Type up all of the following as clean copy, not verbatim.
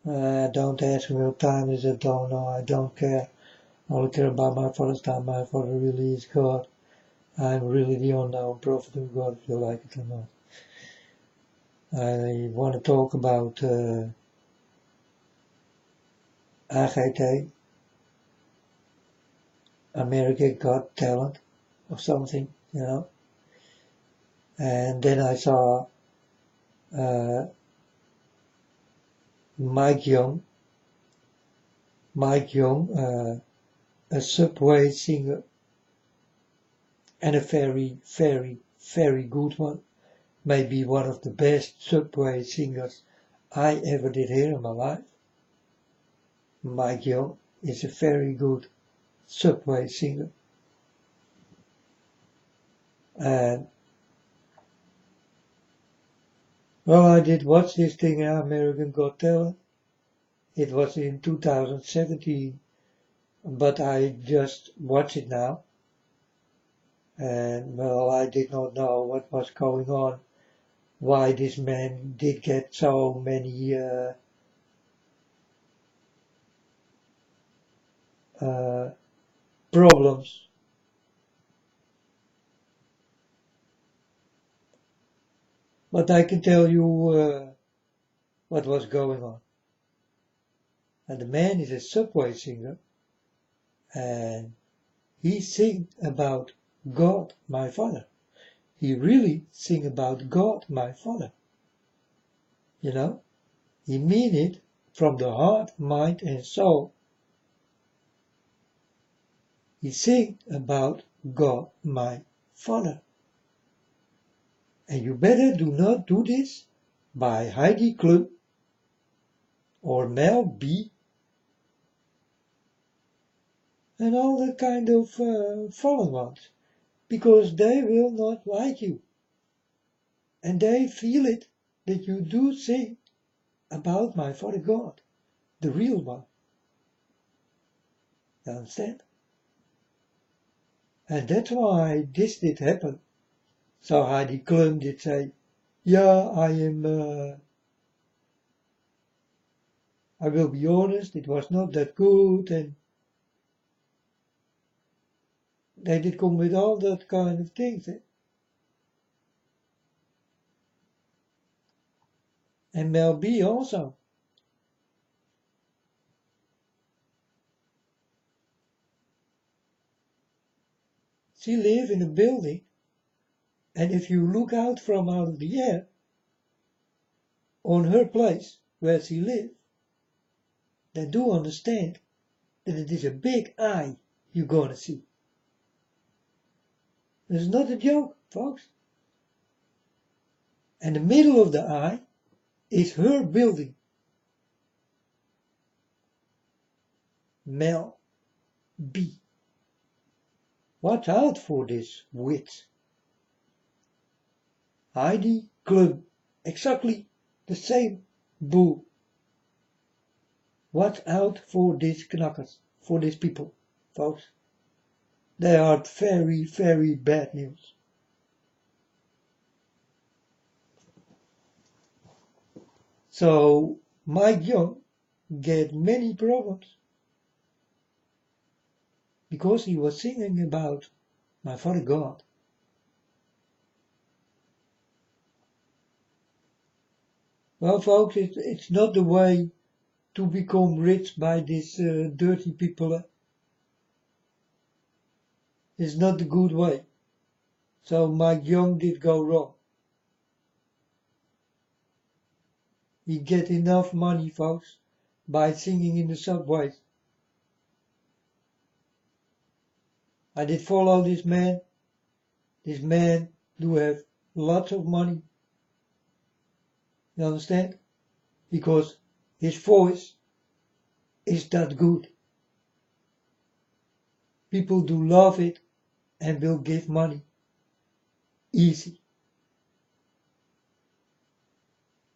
Don't ask me what time is it, don't know, I don't care. I only care about my Father's time. My Father really is God. I'm really the unknown prophet of God, if you like it or not. I want to talk about AGT, America Got Talent, or something, you know. And then I saw uh, Mike Young, a Subway singer, and a very, very, very good one. Maybe one of the best Subway singers I ever did hear in my life. Mike Young is a very good Subway singer. And well, I did watch this thing, American Got Talent. It was in 2017, but I just watch it now. And well, I did not know what was going on, why this man did get so many problems. But I can tell you what was going on. And the man is a Subway singer, and he sing about God, my Father. He really sing about God, my Father. You know, he mean it from the heart, mind, and soul. He sing about God, my Father. And you better do not do this by Heidi Klum or Mel B and all that kind of fallen ones, because they will not like you. And they feel it that you do sing about my Father God, the real one. You understand? And that's why this did happen. So Heidi Klum did say, yeah, I will be honest, it was not that good, and they did come with all that kind of things. And Mel B also. She live in a building, and if you look out of the air on her place where she live, then do understand that it is a big eye you're gonna see. It's not a joke, folks. And the middle of the eye is her building. Mel B. Watch out for this witch. Heidi Klum. Exactly the same bull. Watch out for these knackers, for these people, folks. They are very, very bad news. So Mike Young get many problems because he was singing about my Father God. Well, folks, it's not the way to become rich by these dirty people. It's not the good way. So Mike Young did go wrong. He get enough money, folks, by singing in the subways. I did follow this man. This man do have lots of money. You understand? Because his voice is that good. People do love it and will give money. Easy.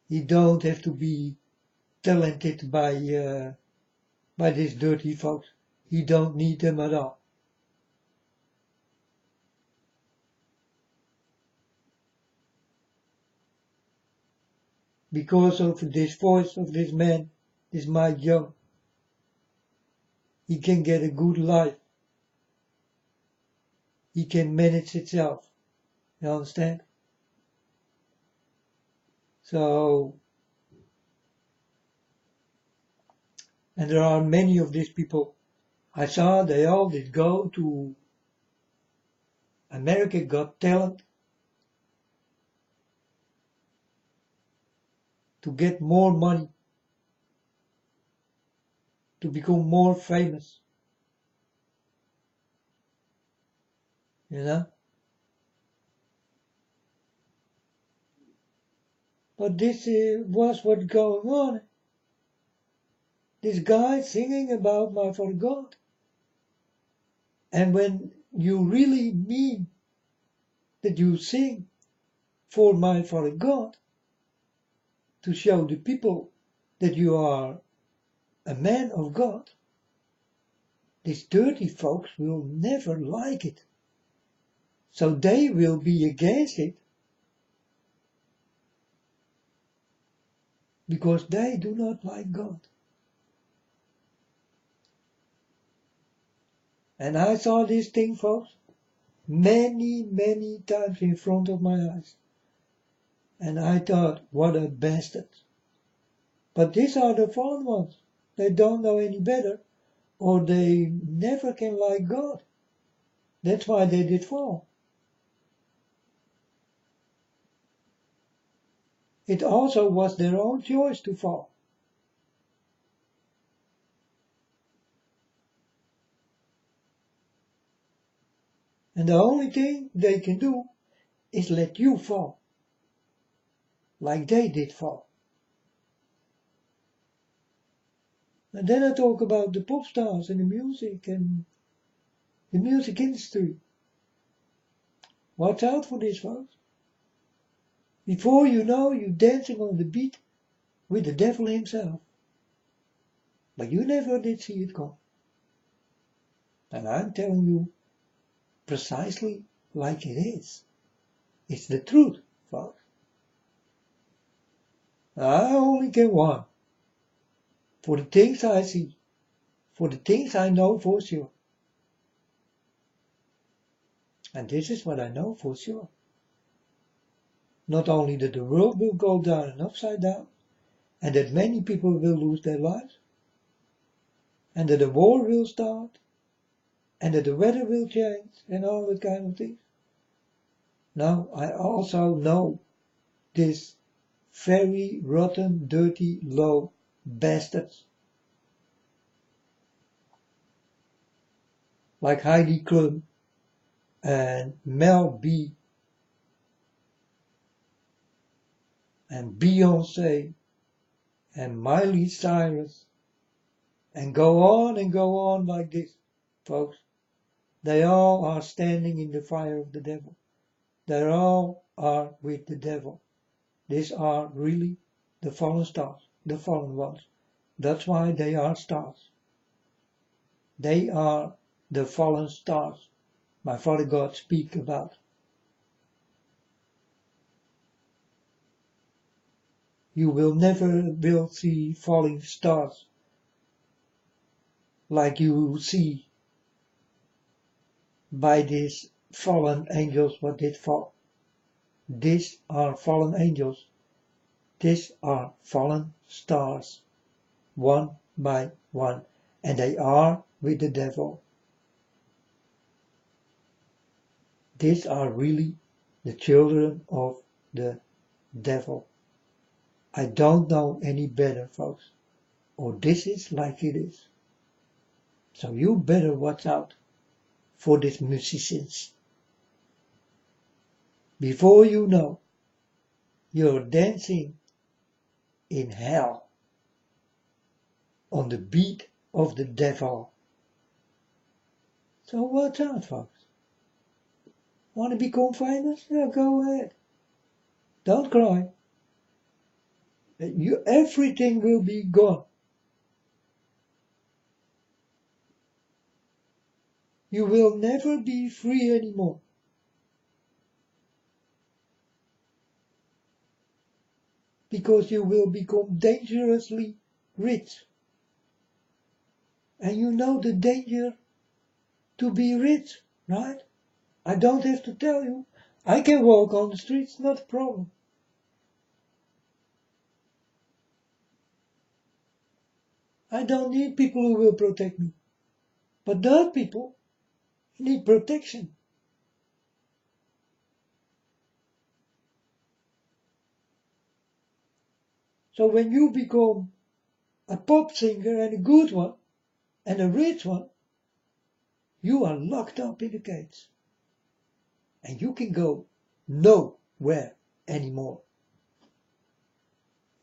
He don't have to be talented by these dirty folks. He don't need them at all. Because of this voice of this man, this Mike Young. He can get a good life. He can manage itself. You understand? So, and there are many of these people I saw, they all did go to America Got Talent to get more money, to become more famous. You know? But this was what's going on. This guy singing about my Father God. And when you really mean that you sing for my Father God, to show the people that you are a man of God, these dirty folks will never like it. So they will be against it because they do not like God. And I saw this thing, folks, many, many times in front of my eyes. And I thought, what a bastard. But these are the fallen ones. They don't know any better, or they never can like God. That's why they did fall. It also was their own choice to fall. And the only thing they can do is let you fall, like they did fall. And then I talk about the pop stars and the music and the music industry. Watch out for this, folks. Before you know, you're dancing on the beat with the devil himself. But you never did see it come. And I'm telling you precisely like it is. It's the truth, folks. I only can warn for the things I see, for the things I know for sure. And this is what I know for sure. Not only that the world will go down and upside down, and that many people will lose their lives, and that a war will start, and that the weather will change, and all that kind of things. No, I also know this very rotten, dirty, low bastards like Heidi Klum and Mel B and Beyonce and Miley Cyrus and go on like this, folks. They all are standing in the fire of the devil. They all are with the devil. These are really the fallen stars, the fallen ones. That's why they are stars. They are the fallen stars my Father God speak about. You will never will see falling stars like you see by these fallen angels what did fall. These are fallen angels. These are fallen stars, one by one, and they are with the devil. These are really the children of the devil. I don't know any better, folks, or this is like it is. So you better watch out for these musicians. Before you know, you're dancing in hell on the beat of the devil. So watch out, folks. Want to become famous? Yeah, go ahead. Don't cry. Everything will be gone. You will never be free anymore. Because you will become dangerously rich. And you know the danger to be rich, right? I don't have to tell you. I can walk on the streets, not a problem. I don't need people who will protect me. But those people need protection. So when you become a pop singer and a good one, and a rich one, you are locked up in a cage. And you can go nowhere anymore.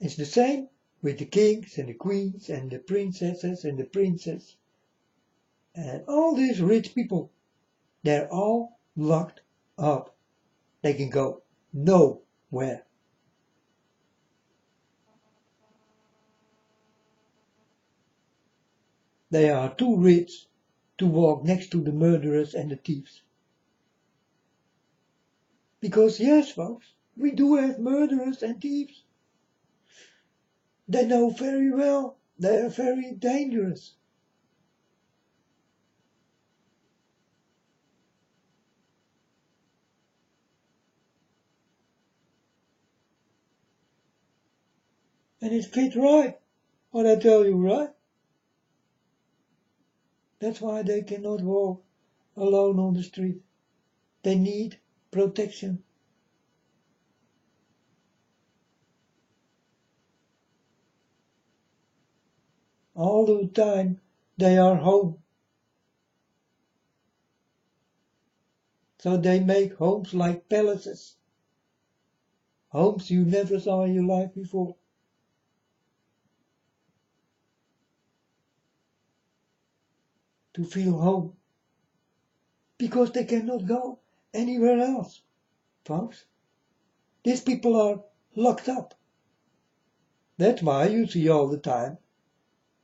It's the same with the kings and the queens and the princesses and the princes. And all these rich people, they're all locked up. They can go nowhere. They are too rich to walk next to the murderers and the thieves. Because yes, folks, we do have murderers and thieves. They know very well they are very dangerous. And it fits right, what I tell you, right? That's why they cannot walk alone on the street. They need protection. All the time they are home. So they make homes like palaces. Homes you never saw in your life before. To feel home. Because they cannot go anywhere else, folks. These people are locked up. That's why you see all the time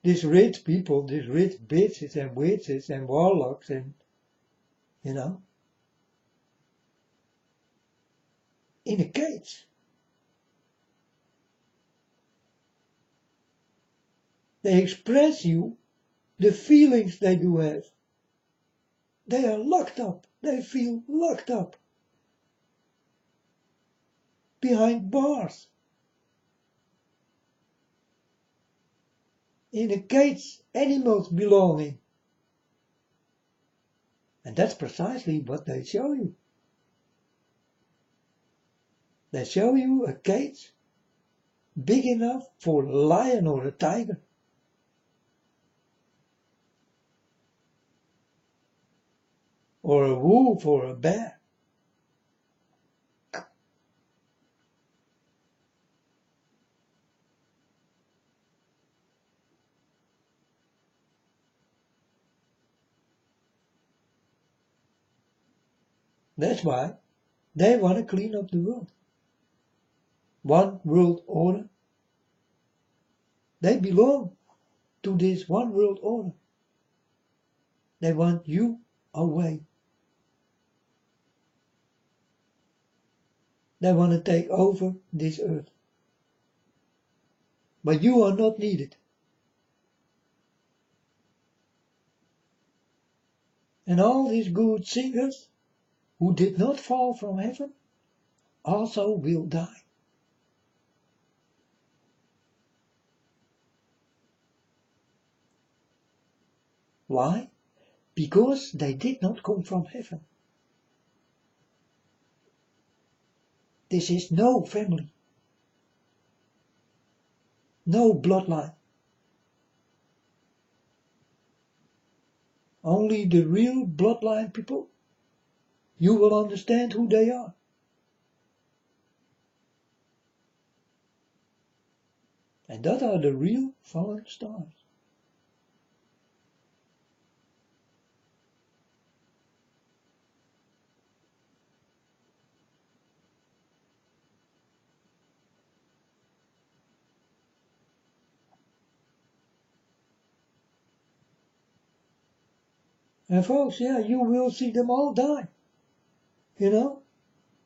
these rich people, these rich bitches and witches and warlocks and, in a cage. They express you the feelings they do have. They are locked up. They feel locked up. Behind bars. In a cage animals belong in. And that's precisely what they show you. They show you a cage big enough for a lion or a tiger. Or a wolf or a bear. That's why they want to clean up the world. One world order. They belong to this one world order. They want you away. They want to take over this earth. But you are not needed. And all these good singers who did not fall from heaven also will die. Why? Because they did not come from heaven. This is no family. No bloodline. Only the real bloodline people, you will understand who they are. And that are the real fallen stars. And folks, yeah, you will see them all die.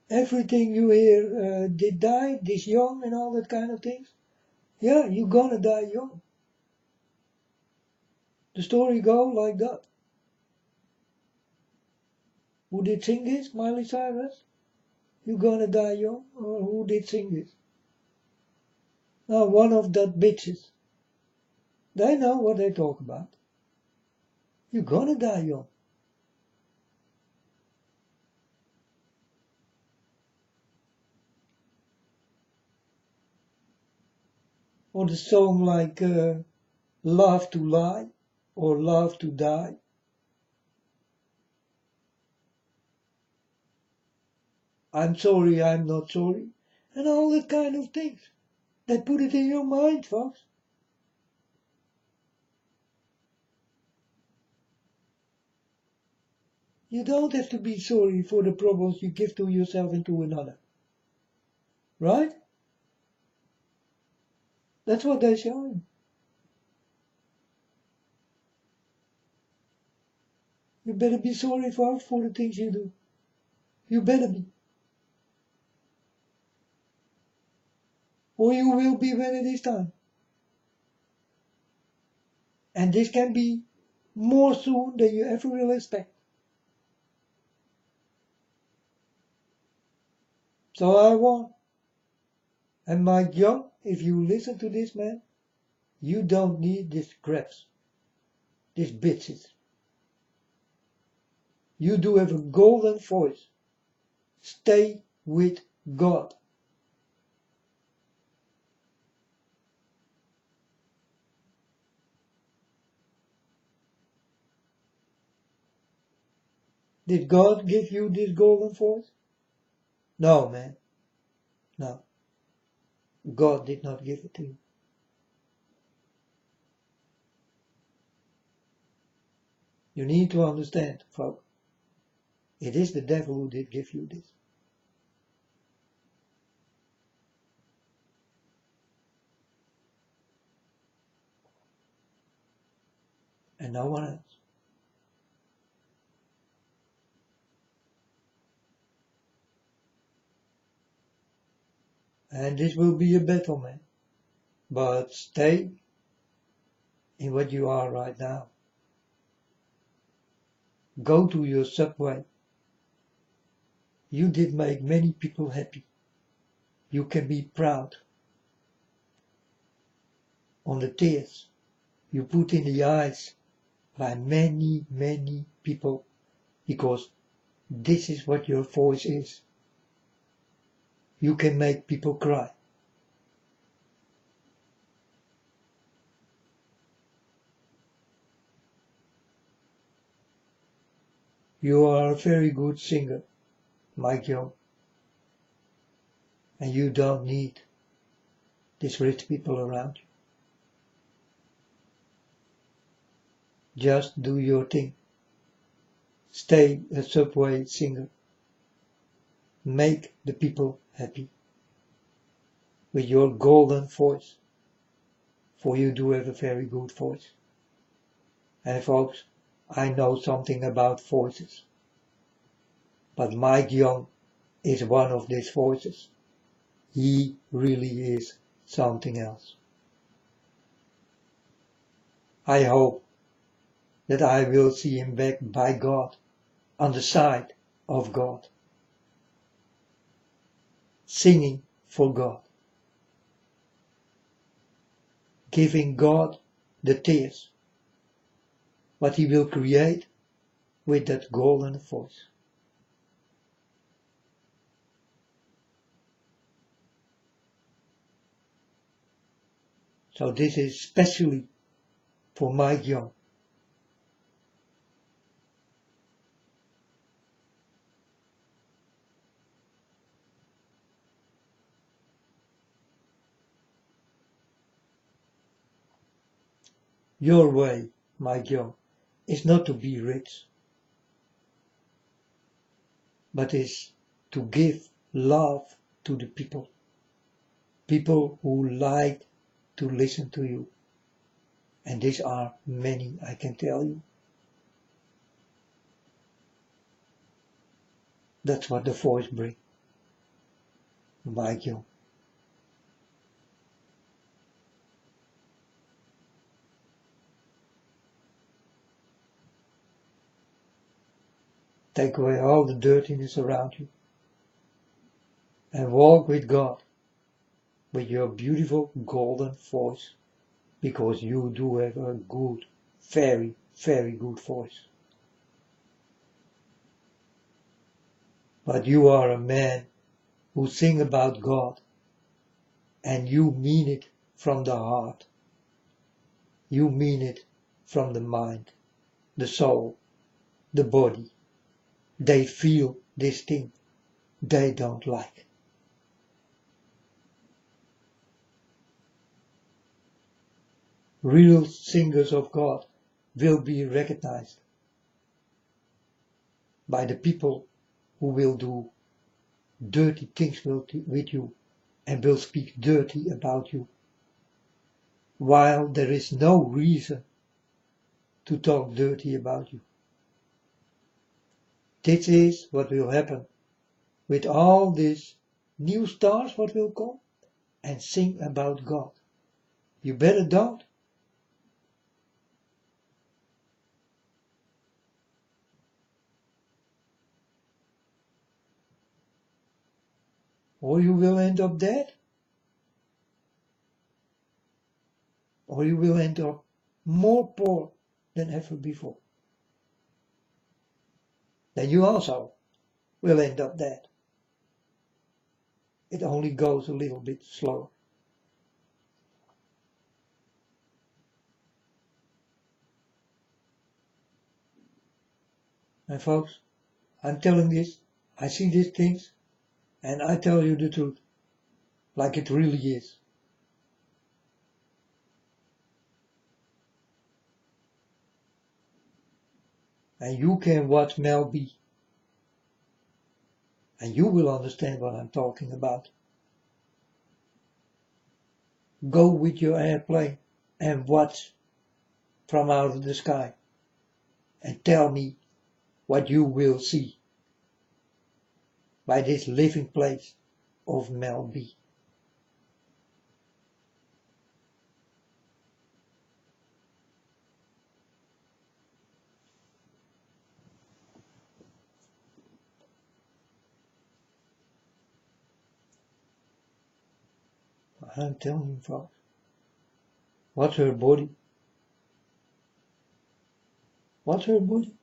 Everything you hear, did die this young and all that kind of things. Yeah, you're gonna die young. The story goes like that. Who did sing this? Miley Cyrus? You gonna die young? Or who did sing this? One of that bitches. They know what they talk about. You gonna die young. Or the song like Love to Lie or Love to Die. I'm sorry, I'm not sorry. And all that kind of things. They put it in your mind, folks. You don't have to be sorry for the problems you give to yourself and to another. Right? That's what they're showing. You better be sorry, folks, for the things you do. You better be. Or you will be when it is time. And this can be more soon than you ever will expect. So I warn. And Mike Young, if you listen to this man, you don't need this craps, these bitches. You do have a golden voice. Stay with God. Did God give you this golden voice? No, man. No. God did not give it to you. You need to understand, folks. It is the devil who did give you this. And no one else. And this will be a battle, man. But stay in what you are right now. Go to your subway. You did make many people happy. You can be proud on the tears you put in the eyes by many, many people, because this is what your voice is. You can make people cry. You are a very good singer, Mike Young, and you don't need these rich people around you. Just do your thing. Stay a subway singer. Make the people happy with your golden voice, for you do have a very good voice. And folks, I know something about voices, but Mike Young is one of these voices. He really is something else. I hope that I will see him back by God, on the side of God, singing for God, giving God the tears, what he will create with that golden voice. So this is especially for Mike Young. Your way, Mike Young, is not to be rich, but is to give love to the people. People who like to listen to you. And these are many, I can tell you. That's what the voice brings. Mike Young. Take away all the dirtiness around you and walk with God with your beautiful golden voice, because you do have a good, very, very good voice. But you are a man who sing about God, and you mean it from the heart. You mean it from the mind, the soul, the body. They feel this thing they don't like. Real singers of God will be recognized by the people who will do dirty things with you and will speak dirty about you, while there is no reason to talk dirty about you. This is what will happen with all these new stars what will come and sing about God. You better don't. Or you will end up dead. Or you will end up more poor than ever before. Then you also will end up dead. It only goes a little bit slower. And folks, I'm telling this, I see these things, and I tell you the truth, like it really is. And you can watch Mel B, and you will understand what I'm talking about. Go with your airplane and watch from out of the sky, and tell me what you will see by this living place of Mel B. I'm telling you, folks, watch her body. Watch her body.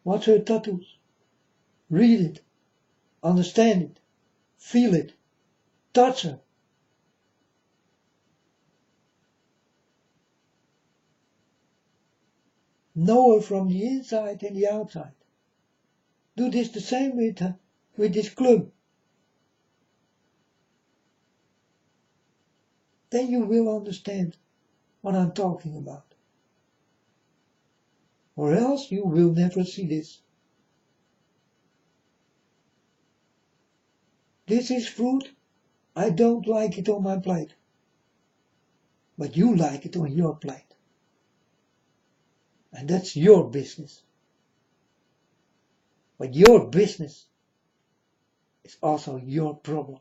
Watch her tattoos. Read it. Understand it. Feel it. Touch her. Know her from the inside and the outside. Do this the same with this club. Then you will understand what I'm talking about. Or else you will never see this. This is fruit. I don't like it on my plate. But you like it on your plate. And that's your business. But your business is also your problem.